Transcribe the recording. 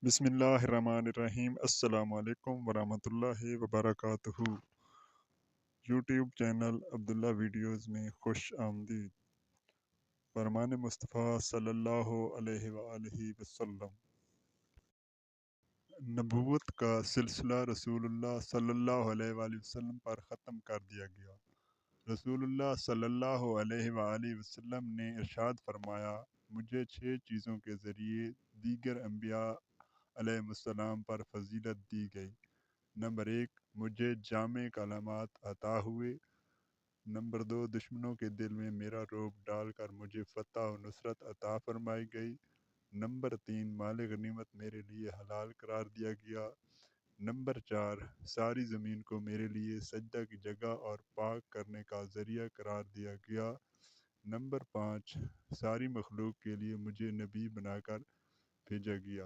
بسم اللہ الرحمن الرحیم۔ السلام علیکم ورحمۃ اللہ وبرکاتہ۔ یوٹیوب چینل عبداللہ ویڈیوز میں خوش آمدید۔ فرمان مصطفیٰ صلی اللہ علیہ وآلہ وسلم۔ نبوت کا سلسلہ رسول اللہ صلی اللہ علیہ وآلہ وسلم پر ختم کر دیا گیا۔ رسول اللہ صلی اللہ علیہ وآلہ وسلم نے ارشاد فرمایا، مجھے 6 چیزوں کے ذریعے دیگر انبیاء علیہ السلام پر فضیلت دی گئی۔ نمبر 1، مجھے جامع کلمات عطا ہوئے۔ نمبر 2، دشمنوں کے دل میں میرا رعب ڈال کر مجھے فتح و نصرت عطا فرمائی گئی۔ نمبر 3، مال غنیمت میرے لیے حلال قرار دیا گیا۔ نمبر 4، ساری زمین کو میرے لیے سجدہ کی جگہ اور پاک کرنے کا ذریعہ قرار دیا گیا۔ نمبر 5، ساری مخلوق کے لیے مجھے نبی بنا کر بھیجا گیا۔